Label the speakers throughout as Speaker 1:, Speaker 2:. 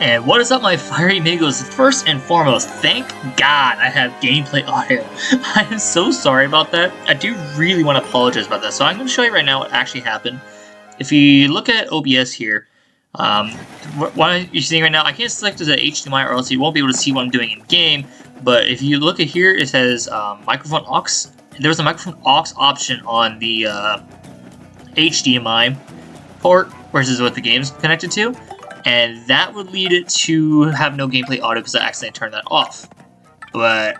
Speaker 1: And what is up, my fiery amigos? First and foremost, thank God I have gameplay audio. I am so sorry about that. I do really want to apologize about that. So I'm going to show you right now what actually happened. If you look at OBS here, what you're seeing right now, I can't select as an HDMI or else you won't be able to see what I'm doing in game. But if you look at here, it says microphone aux. There's a microphone aux option on the HDMI port, versus what the game's connected to. And that would lead it to have no gameplay audio because I accidentally turned that off. But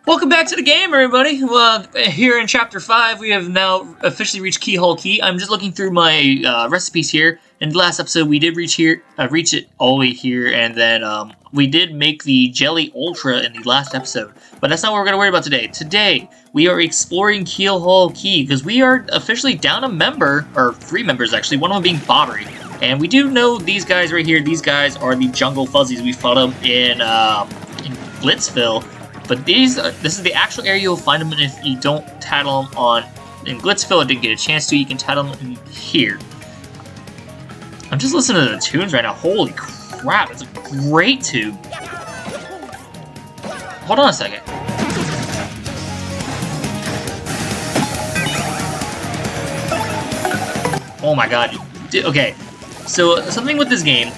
Speaker 1: welcome back to the game, everybody. Well, here in Chapter 5, we have now officially reached Keelhaul Key. I'm just looking through my recipes here. In the last episode, we did reach it all the way here, and then we did make the Jelly Ultra in the last episode. But that's not what we're going to worry about today. Today, we are exploring Keelhaul Key because we are officially down a member, or 3 members actually, one of them being Bobbery. And we do know these guys right here. These guys are the Jungle Fuzzies. We fought them in Glitzville. But this is the actual area you'll find them in if you don't tattle them on... In Glitzville, I didn't get a chance to. You can tattle them in here. I'm just listening to the tunes right now. Holy crap, it's a great tune. Hold on a second. Oh my god. Okay. So, something with this game,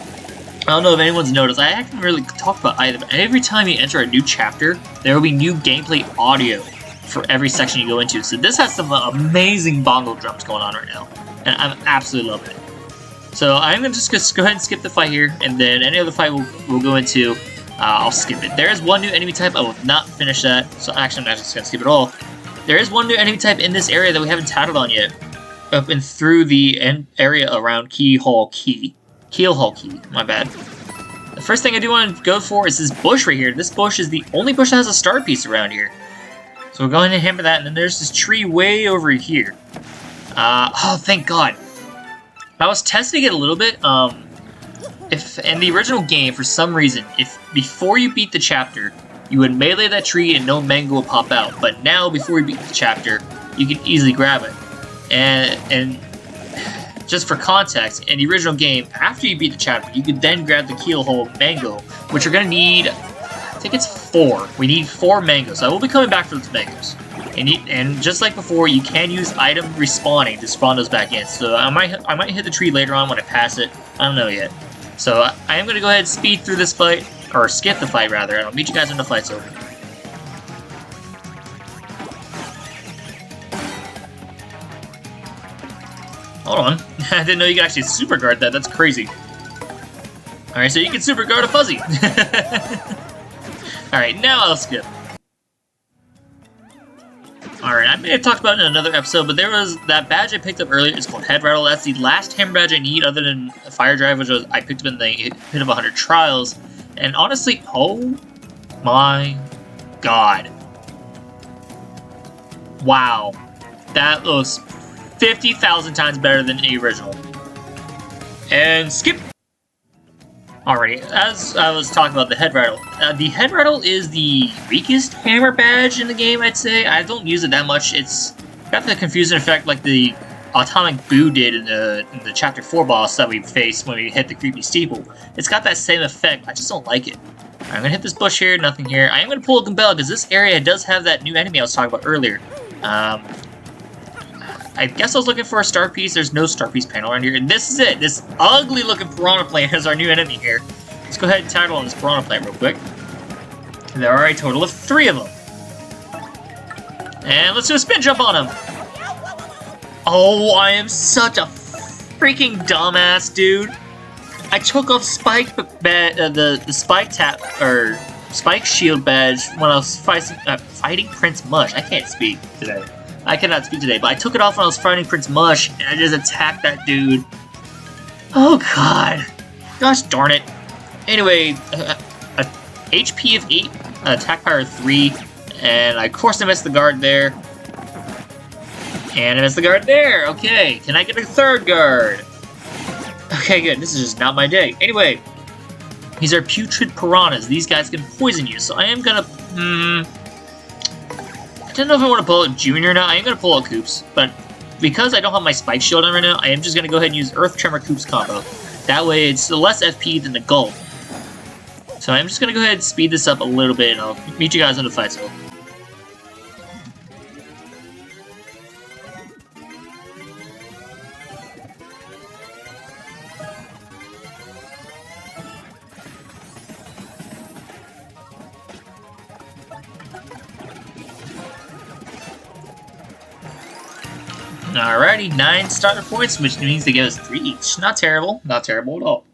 Speaker 1: I don't know if anyone's noticed, I haven't really talked about either, but every time you enter a new chapter, there will be new gameplay audio for every section you go into. So this has some amazing bongo drums going on right now, and I'm absolutely loving it. So I'm going to just go ahead and skip the fight here, and then any other fight we'll go into, I'll skip it. There is one new enemy type, I will not finish that, so actually I'm not just going to skip it all. There is one new enemy type in this area that we haven't tattled on yet. Up and through the area around Keelhaul Key, my bad. The first thing I do want to go for is this bush right here. This bush is the only bush that has a star piece around here. So we're going to hammer that, and then there's this tree way over here. Oh, thank God. I was testing it a little bit. If in the original game, for some reason, if before you beat the chapter, you would melee that tree and no mango will pop out. But now, before you beat the chapter, you can easily grab it. And just for context, in the original game, after you beat the chapter, you could then grab the Keelhaul mango, which you're going to need, I think it's 4. We need 4 mangoes. I will be coming back for those mangoes. And just like before, you can use item respawning to spawn those back in. So I might hit the tree later on when I pass it. I don't know yet. So I am going to go ahead and speed through this fight, or skip the fight rather, and I'll meet you guys when the fight's over. Hold on. I didn't know you could actually super guard that. That's crazy. Alright, so you can super guard a fuzzy. Alright, now I'll skip. Alright, I may have talked about it in another episode, but there was that badge I picked up earlier. It's called Head Rattle. That's the last hammer badge I need other than Fire Drive, which I picked up in the Hit of 100 Trials. And honestly, oh my god. Wow. That looks 50,000 times better than the original. And skip! Alrighty, as I was talking about the Head Rattle. The Head Rattle is the weakest hammer badge in the game, I'd say. I don't use it that much. It's got the confusing effect like the Atomic Boo did in the Chapter 4 boss that we faced when we hit the creepy steeple. It's got that same effect, I just don't like it. I'm gonna hit this bush here, nothing here. I am gonna pull a Gambella because this area does have that new enemy I was talking about earlier. I guess I was looking for a star piece. There's no star piece panel around here. And this is it. This ugly looking piranha plant is our new enemy here. Let's go ahead and tattle on this piranha plant real quick. And there are a total of 3 of them. And let's do a spin jump on them. Oh, I am such a freaking dumbass, dude. I took off the spike tap, or spike shield badge when I was fighting Prince Mush. I can't speak today. I cannot speak today, but I took it off when I was fighting Prince Mush, and I just attacked that dude. Oh god. Gosh darn it. Anyway, a HP of 8, attack power of 3, and of course I missed the guard there. And I missed the guard there. Okay, can I get a 3rd guard? Okay, good. This is just not my day. Anyway, these are putrid piranhas. These guys can poison you, so I am gonna... I don't know if I want to pull out Junior or not. I am going to pull out Koops, but because I don't have my Spike Shield on right now, I am just going to go ahead and use Earth Tremor Koops combo. That way, it's less FP than the Gulp. So I'm just gonna go ahead and speed this up a little bit, and I'll meet you guys on the fight zone. Alrighty, 9 starter points, which means they give us 3 each. Not terrible. Not terrible at all.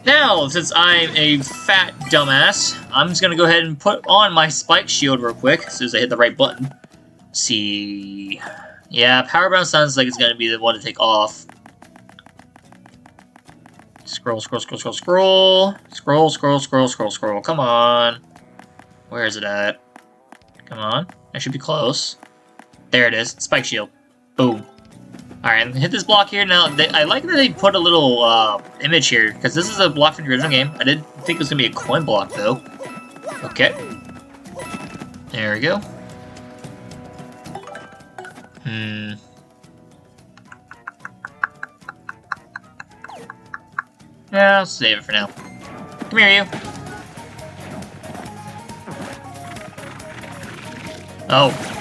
Speaker 1: Now, since I'm a fat dumbass, I'm just going to go ahead and put on my spike shield real quick as soon as I hit the right button. Let's see... Yeah, Power Bound sounds like it's going to be the one to take off. Scroll, scroll, scroll, scroll, scroll. Scroll, scroll, scroll, scroll, scroll. Come on. Where is it at? Come on. I should be close. There it is. Spike shield. Boom. Alright, hit this block here. Now, I like that they put a little image here, because this is a block from the original game. I didn't think it was going to be a coin block, though. Okay. There we go. Yeah, I'll save it for now. Come here, you. Oh.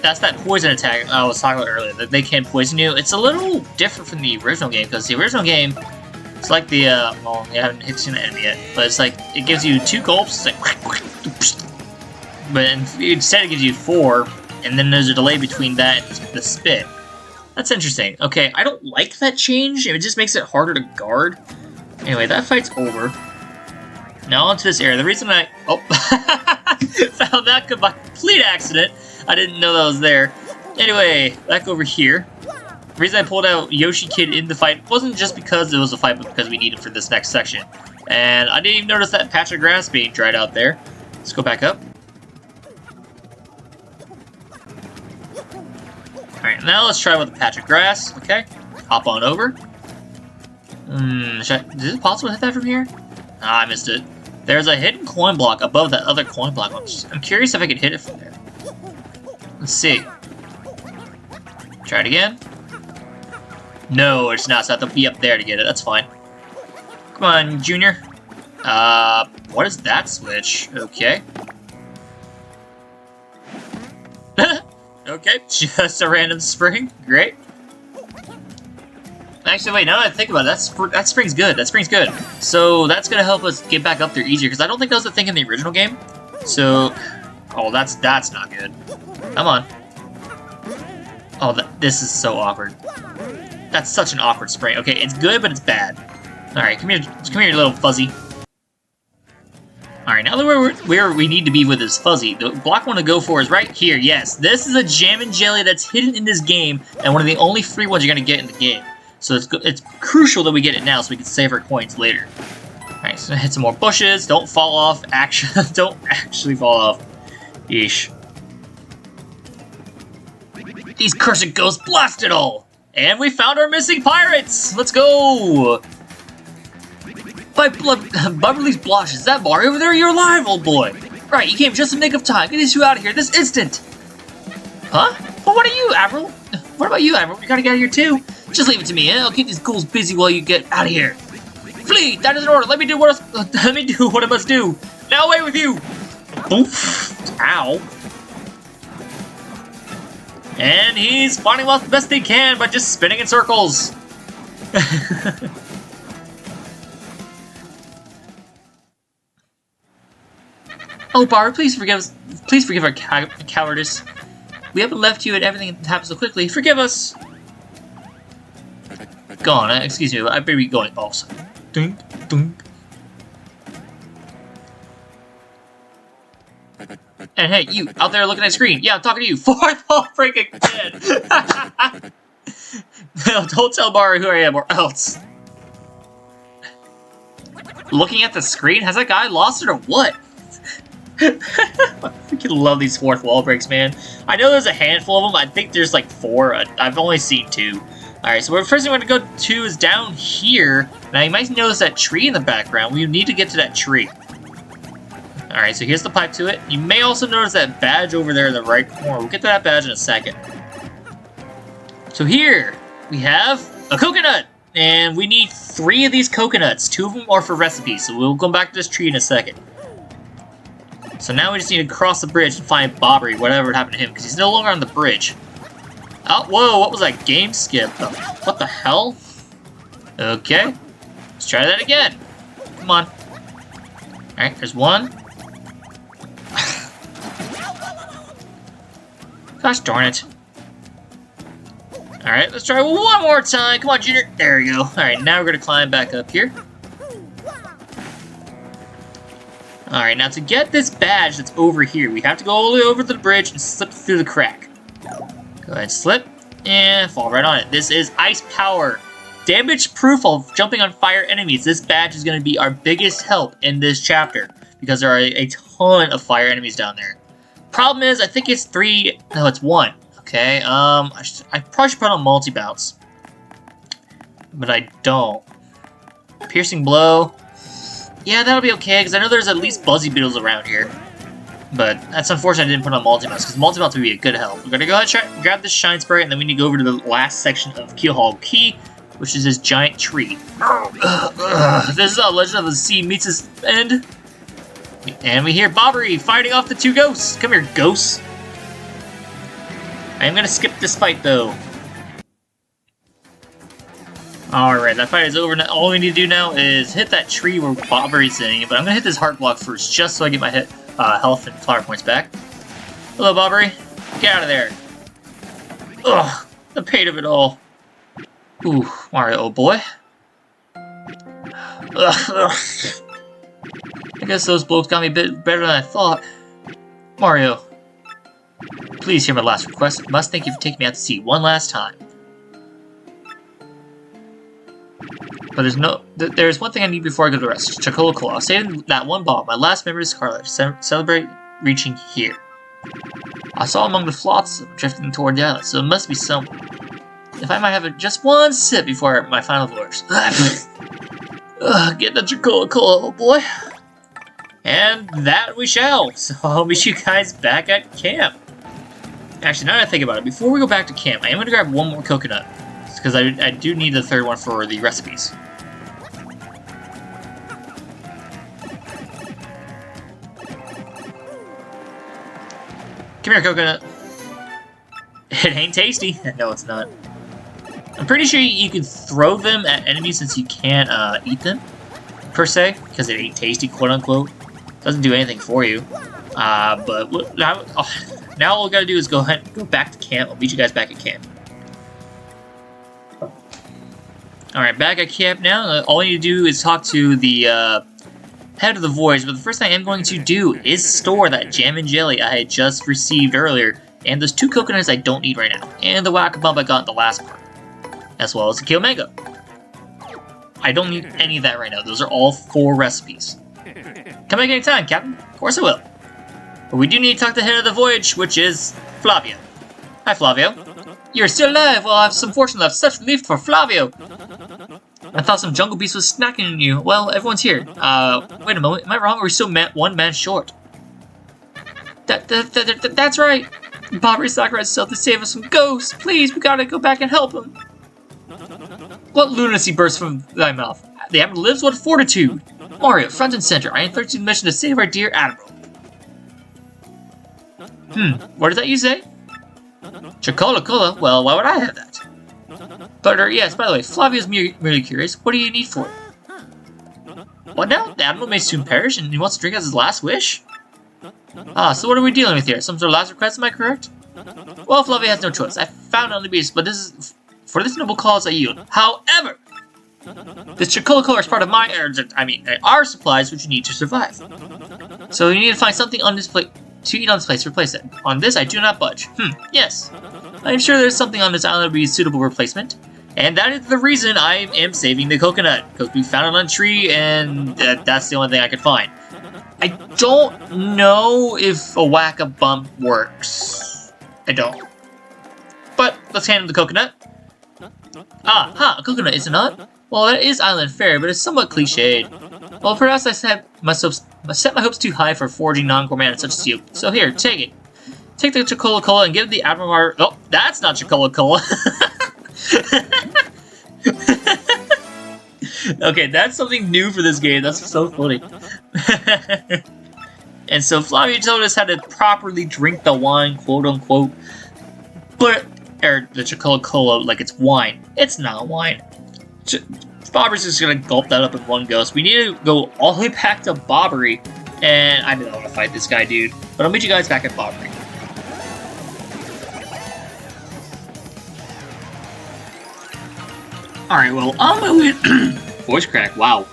Speaker 1: That's that poison attack I was talking about earlier, that they can poison you. It's a little different from the original game, because the original game, it's like the, well, you haven't hit an enemy yet, but it's like, it gives you 2 gulps, it's like, but instead it gives you 4, and then there's a delay between that and the spit. That's interesting. Okay, I don't like that change, it just makes it harder to guard. Anyway, that fight's over. Now onto this area. The reason I, found that by complete accident. I didn't know that was there. Anyway, back over here. The reason I pulled out Yoshi Kid in the fight wasn't just because it was a fight, but because we need it for this next section. And I didn't even notice that patch of grass being dried out there. Let's go back up. Alright, now let's try with the patch of grass. Okay, hop on over. Is it possible to hit that from here? Ah, I missed it. There's a hidden coin block above that other coin block. I'm curious if I could hit it from there. Let's see. Try it again. No, it's not. So I have to be up there to get it. That's fine. Come on, Junior. What is that switch? Okay. Okay, just a random spring. Great. Actually, wait, now that I think about it, that spring's good. That spring's good. So that's going to help us get back up there easier, because I don't think that was the thing in the original game. So... Oh, that's not good. Come on. Oh, this is so awkward. That's such an awkward spring. Okay, it's good, but it's bad. Alright, come here, little fuzzy. Alright, now that we're where we need to be with this fuzzy, the block I want to go for is right here. Yes, this is a jam and jelly that's hidden in this game, and one of the only free ones you're going to get in the game. So it's crucial that we get it now so we can save our coins later. Alright, so hit some more bushes. Don't fall off. Don't actually fall off. Yeesh. These cursed ghosts blast it all! And we found our missing pirates! Let's go! By Beverly's blush, is that Mario over there? You're alive, old boy! Right, you came just in the nick of time. Get these two out of here this instant! Huh? Well, what are you, Avril? What about you, Avril? You gotta get out of here too? Just leave it to me, eh? I'll keep these ghouls busy while you get out of here. Flee! That is an order! Let me do what I must do! Now away with you! Oof. Ow. And he's fighting off the best he can by just spinning in circles. Oh, Bar, please forgive us. Please forgive our cowardice. We haven't left you and everything happened so quickly. Forgive us. Go on, excuse me, I better be going also. Dunk, dunk. And hey, you, out there looking at the screen. Yeah, I'm talking to you. Fourth wall break again. No, don't tell Mario who I am or else. Looking at the screen? Has that guy lost it or what? I freaking love these fourth wall breaks, man. I know there's a handful of them. I think there's like 4. I've only seen 2. Alright, so the first thing we're going to go to is down here. Now, you might notice that tree in the background. We need to get to that tree. Alright, so here's the pipe to it. You may also notice that badge over there in the right corner. We'll get to that badge in a second. So here, we have a coconut. and we need 3 of these coconuts. 2 of them are for recipes, so we'll go back to this tree in a second. So now we just need to cross the bridge and find Bobbery, whatever happened to him, because he's no longer on the bridge. Oh, whoa, what was that? Game skip. What the hell? Okay, let's try that again. Come on. Alright, there's one. Gosh darn it. Alright, let's try one more time. Come on, Junior. There we go. Alright, now we're going to climb back up here. Alright, now to get this badge that's over here, we have to go all the way over to the bridge and slip through the crack. Go ahead, slip, and fall right on it. This is Ice Power. Damage proof of jumping on fire enemies. This badge is going to be our biggest help in this chapter, because there are a ton of fire enemies down there. Problem is, I think it's 3, no, it's 1. Okay, I probably should put on multi-bounce. But I don't. Piercing Blow. Yeah, that'll be okay, because I know there's at least Buzzy Beetles around here. But that's unfortunate I didn't put on multi-bounce, because multi-bounce would be a good help. We're going to go ahead and grab this Shine Spray, and then we need to go over to the last section of Keelhaul Key, which is this giant tree. This is how Legend of the Sea meets its end. And we hear Bobbery fighting off the 2 ghosts. Come here, ghosts. I am going to skip this fight, though. Alright, that fight is over now. All we need to do now is hit that tree where Bobbery's sitting, but I'm going to hit this heart block first, just so I get my health and flower points back. Hello, Bobbery. Get out of there. Ugh, the pain of it all. Ooh, Mario, old boy. Ugh. I guess those blows got me a bit better than I thought. Mario, please hear my last request. I must thank you for taking me out to sea one last time. But there's one thing I need before I go to rest. Chocola Cola. I'll save that one ball. My last memory is Scarlet. Celebrate reaching here. I saw among the flotsam drifting toward the island, so it must be somewhere. If I might have just one sip before my final voyage. Get the Chocola Cola, old boy. And that we shall. So I'll meet you guys back at camp. Actually, now that I think about it, before we go back to camp, I am going to grab one more coconut. Because I do need the 3rd one for the recipes. Come here, coconut. It ain't tasty. No, it's not. I'm pretty sure you can throw them at enemies since you can't eat them, per se, because it ain't tasty, quote-unquote. Doesn't do anything for you. But now all we gotta do is go ahead and go back to camp. I'll meet you guys back at camp. Alright, back at camp now. All you need to do is talk to the head of the voyage, but the first thing I am going to do is store that jam and jelly I had just received earlier, and those 2 coconuts I don't need right now, and the whack-a-bump I got in the last part, as well as the Kale Mango. I don't need any of that right now. Those are all 4 recipes. Come back anytime, Captain. Of course I will. But we do need to talk to the head of the voyage, which is Flavio. Hi, Flavio. You're still alive. Well, I have some fortune left. Such relief for Flavio. I thought some jungle beast was snacking on you. Well, everyone's here. Wait a moment. Am I wrong, or are we still one man short? That's right. Bobbery sacrificed himself to save us from ghosts. Please, we gotta go back and help him. What lunacy bursts from thy mouth? The Admiral lives with fortitude. Mario, front and center. I entrust you the mission to save our dear Admiral. What did that you say? Chocola Cola? Well, why would I have that? But, yes, by the way, Flavio's merely curious. What do you need for it? What now? The Admiral may soon perish, and he wants to drink as his last wish? Ah, so what are we dealing with here? Some sort of last request, am I correct? Well, Flavio has no choice. I found on the beast, but for this noble cause I yield. However, this Chocola Cola is part of our supplies which you need to survive. So you need to find something on this plate to eat on this place to replace it. On this, I do not budge. Yes. I am sure there's something on this island that would be a suitable replacement. And that is the reason I am saving the coconut. Because we found it on a tree, and that's the only thing I could find. I don't know if a whack-a-bump works. I don't. But let's hand him the coconut. A coconut, is it not? Well, that is island fare, but it's somewhat cliched. Well, perhaps I set my hopes too high for forging non-core man such as you. So here, take it. Take the Chocola Cola and give the Admiral our... Oh, that's not Chocola Cola. Okay, that's something new for this game. That's so funny. And so Flavio told us how to properly drink the wine, quote unquote. But, or the Coca-Cola like it's wine. It's not wine. Bobbery's just gonna gulp that up in one go. So we need to go all the way back to Bobbery. And I don't want to fight this guy, dude. But I'll meet you guys back at Bobbery. Alright, well, on my way... Voice crack, wow.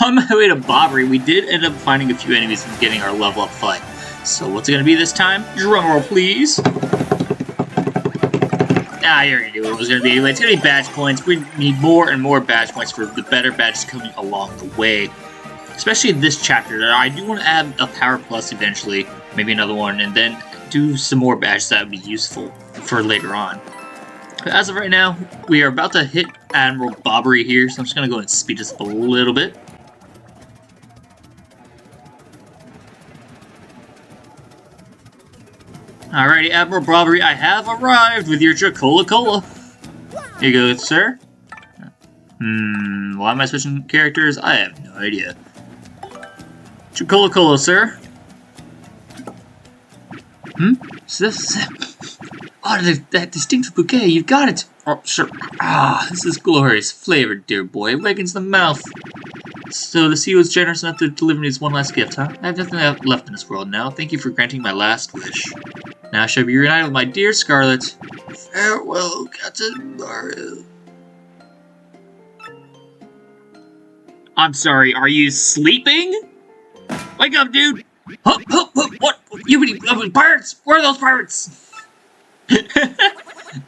Speaker 1: On my way to Bobbery, we did end up finding a few enemies and getting our level up fight. So what's it gonna be this time? Drum roll, please. Ah, you're gonna do what it was gonna be anyway. It's gonna be badge points. We need more and more badge points for the better badges coming along the way. Especially this chapter. I do want to add a Power Plus eventually, maybe another one, and then do some more badges that would be useful for later on. But as of right now, we are about to hit Admiral Bobbery here, so I'm just gonna go and speed this up a little bit. Alrighty, Admiral Bobbery, I have arrived with your Coca-Cola. Here you go, sir. Why am I switching characters? I have no idea. Coca-Cola, sir. Is this... Oh, that distinctive bouquet, you've got it! Oh, sure. Ah, this is glorious flavor, dear boy. It wakens the mouth. So the CEO was generous enough to deliver me this one last gift, huh? I have nothing left in this world now. Thank you for granting my last wish. Now I shall be reunited with my dear Scarlet. Farewell, Captain Mario. I'm sorry, are you sleeping? Wake up, dude! Huh, what? You pirates? Where are those pirates?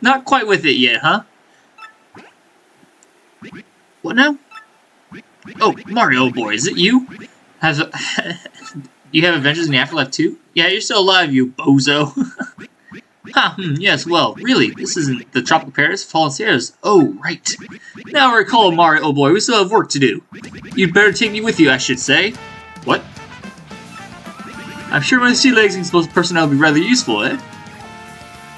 Speaker 1: Not quite with it yet, huh? What now? Oh, Mario boy, is it you? You have adventures in the afterlife too? Yeah, you're still alive, you bozo. Yes, well, really, this isn't the tropical paradise of Fallen Stairs. Oh, right. Now I recall, Mario, oh boy, we still have work to do. You'd better take me with you, I should say. What? I'm sure my sea legs and exposed personnel will be rather useful, eh?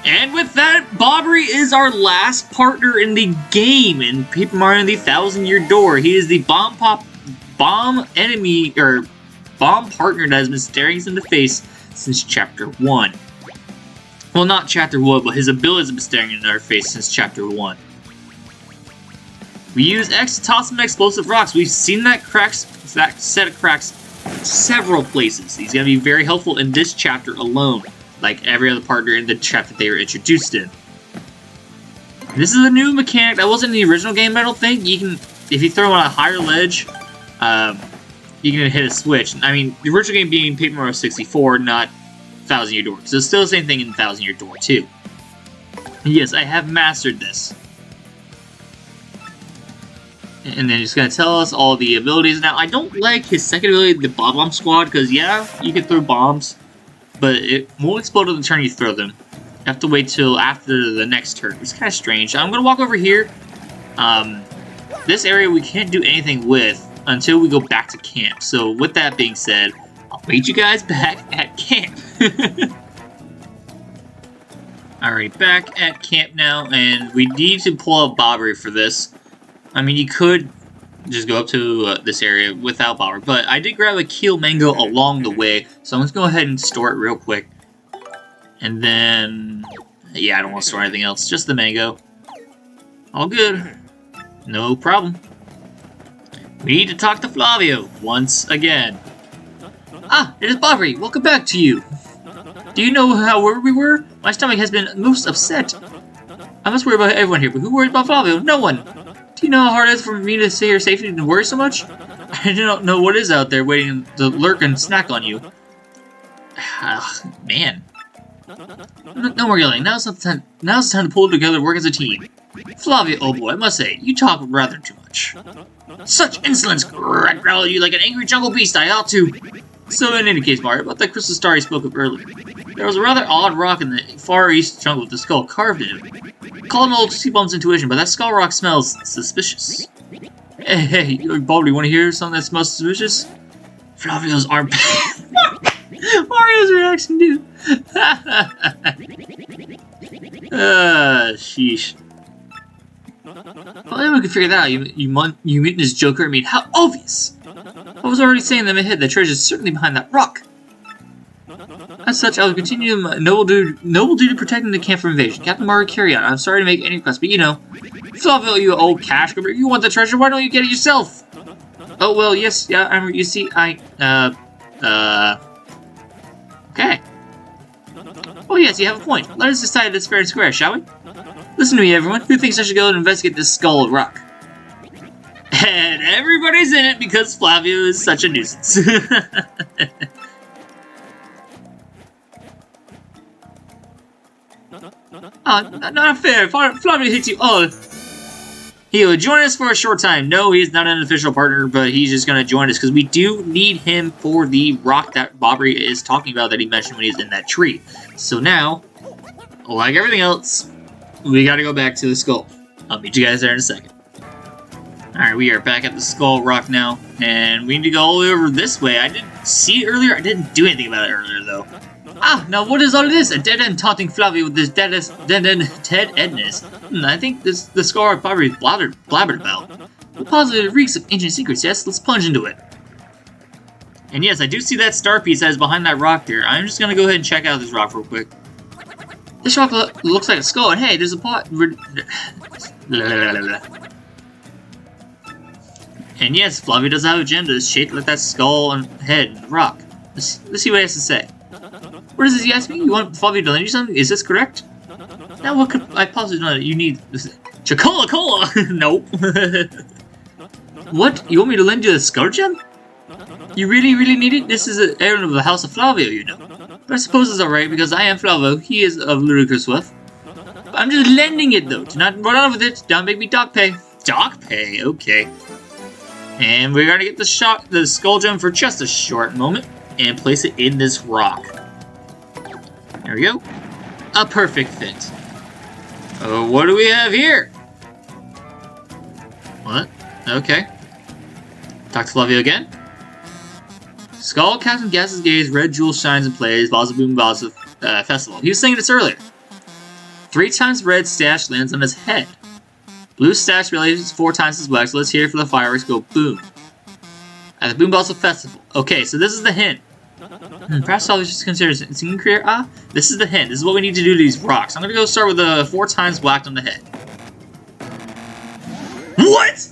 Speaker 1: And with that, Bobbery is our last partner in the game in Paper Mario and the 1,000-Year Door. He is the bomb enemy, or bomb partner that has been staring us in the face since Chapter 1. Well, not Chapter 1, but his abilities have been staring in our face since Chapter 1. We use X to toss some explosive rocks. We've seen that set of cracks several places. He's going to be very helpful in this chapter alone, like every other partner in the chapter they were introduced in. This is a new mechanic that wasn't in the original game, I don't think. You can, if you throw on a higher ledge, you can hit a switch. I mean, the original game being Paper Mario 64, not 1,000-Year Door. So it's still the same thing in 1,000-Year Door, too. And yes, I have mastered this. And then he's going to tell us all the abilities. Now, I don't like his second ability, the Bomb Squad, because, yeah, you can throw bombs, but it won't explode on the turn you throw them. You have to wait till after the next turn. It's kind of strange. I'm going to walk over here. This area we can't do anything with until we go back to camp. So, with that being said, I'll meet you guys back at camp. Alright, back at camp now, and we need to pull out Bobbery for this. I mean, you could just go up to this area without Bobbery, but I did grab a Keel Mango along the way, so I'm just going to go ahead and store it real quick. And then, yeah, I don't want to store anything else, just the mango. All good. No problem. We need to talk to Flavio once again. Ah, it is Bobbery. Welcome back to you. Do you know where we were? My stomach has been most upset. I must worry about everyone here, but who worries about Flavio? No one. Do you know how hard it is for me to say your safety and worry so much? I don't know what is out there waiting to lurk and snack on you. Man. No more yelling. Now's the time to pull together and work as a team. Flavio, oh boy, I must say, you talk rather too much. Such insolence! Growl you like an angry jungle beast, I ought to. So in any case, Mario, about that crystal star you spoke of earlier. There was a rather odd rock in the far east jungle with the skull carved in it. Call an old Seabum's intuition, but that skull rock smells suspicious. Hey, you Bobbery, want to hear something that smells suspicious? Flavio's armpit. Mario's reaction, dude. Well, anyone can figure that out. You mutinous joker. I mean, how obvious! I was already saying in my head that treasure is certainly behind that rock. As such, I will continue my noble duty protecting the camp from invasion. Captain Mario, carry on. I'm sorry to make any requests, but you know, Flavio, you old cash grabber, you want the treasure, why don't you get it yourself? Oh, well, yes, yeah, you see, okay. Oh, yes, you have a point. Let us decide this fair and square, shall we? Listen to me, everyone. Who thinks I should go and investigate this skull rock? And everybody's in it because Flavio is such a nuisance. Not fair. Flavio hates you all. He will join us for a short time. No, he is not an official partner, but he's just going to join us because we do need him for the rock that Bobby is talking about that he mentioned when he's in that tree. So now, like everything else, we got to go back to the skull. I'll meet you guys there in a second. Alright, we are back at the skull rock now, and we need to go all the way over this way. I didn't see it earlier. I didn't do anything about it earlier, though. Ah, now what is all this? A dead end taunting Flavio with this dead end Ted-edness. I think the skull rock Bobby blabbered about. The positive reeks of ancient secrets, yes? Let's plunge into it. And yes, I do see that star piece that is behind that rock there. I'm just going to go ahead and check out this rock real quick. This rock looks like a skull, and hey, there's a pot. And yes, Flavio does have a gem that is shaped like that skull and head and rock. Let's see what he has to say. What is this you ask me? You want Flavio to lend you something? Is this correct? Now what could I possibly know that you need? Cola! Nope. What? You want me to lend you a skull gem? You really need it? This is an errand of the House of Flavio, you know. But I suppose it's alright because I am Flavio. He is of ludicrous wealth. I'm just lending it though. Do not run out with it. Don't make me dock pay. Dock pay? Okay. And we're gonna get the skull gem for just a short moment and place it in this rock. There we go. A perfect fit. What do we have here? What? Okay. Talk to Flavio again. Skull Captain Gas's gaze, red jewel shines and plays, Baza Boom Baza Festival. He was saying this earlier. 3 times red stash lands on his head. Blue stash relays 4 times his wax. So let's hear it for the fireworks go boom. At the Boom Baza Festival. Okay, so this is the hint. Perhaps I'll just consider singing career. Ah, this is the hint. This is what we need to do to these rocks. I'm gonna go start with the 4 times whacked on the head. What?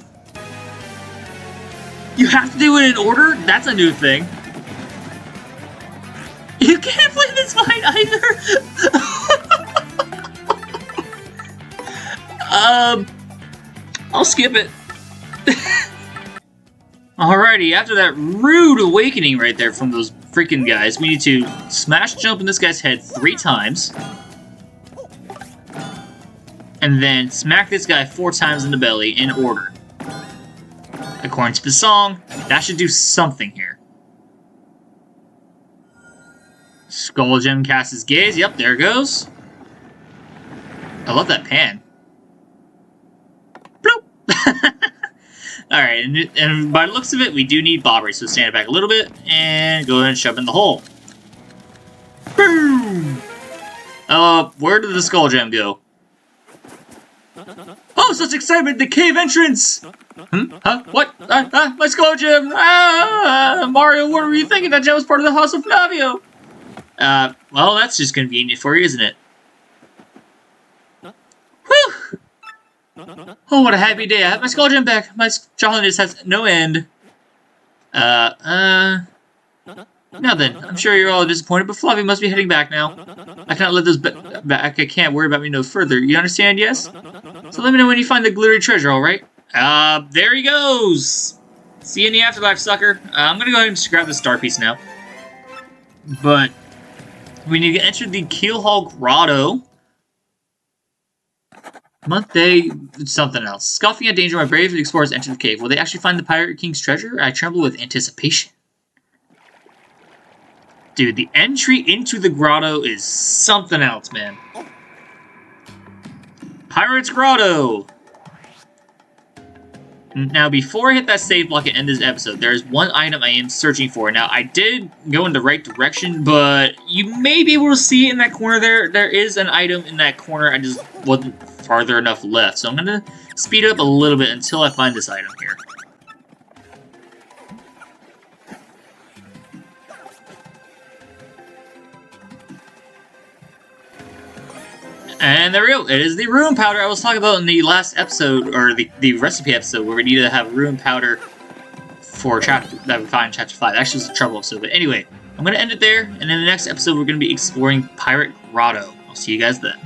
Speaker 1: You have to do it in order? That's a new thing. You can't play this fight either. I'll skip it. Alrighty, after that rude awakening right there from those freaking guys, we need to smash jump in this guy's head 3 times. And then smack this guy 4 times in the belly in order. According to the song, that should do something here. Skull Gem casts his gaze. Yep, there it goes. I love that pan. Alright, and by the looks of it, we do need Bobbery, so stand it back a little bit, and go ahead and shove in the hole. Boom! Where did the Skull Gem go? Oh, such excitement! The cave entrance! Huh? What? My Skull Gem! Mario, what were you thinking? That gem was part of the House of Flavio! Well, that's just convenient for you, isn't it? Whew! Oh, what a happy day. I have my Skull Gem back. My jolliness has no end. Now then, I'm sure you're all disappointed, but Flavio must be heading back now. I cannot let this back. I can't worry about me no further. You understand, yes? So let me know when you find the glittery treasure, alright? There he goes! See you in the afterlife, sucker. I'm gonna go ahead and just grab the star piece now. But we need to enter the Keelhaul Grotto. Month day, something else. Scoffing at danger, my brave explorers enter the cave. Will they actually find the Pirate King's treasure? I tremble with anticipation. Dude, the entry into the grotto is something else, man. Pirate's Grotto! Now, before I hit that save block and end this episode, there is one item I am searching for. Now, I did go in the right direction, but you may be able to see it in that corner there. There is an item in that corner. I just wasn't farther enough left. So I'm going to speed up a little bit until I find this item here. And there we go. It is the rune powder I was talking about in the last episode, or the recipe episode, where we need to have rune powder for chapter that we find in chapter 5. Actually, it's a trouble episode. But anyway, I'm going to end it there, and in the next episode, we're going to be exploring Pirate Grotto. I'll see you guys then.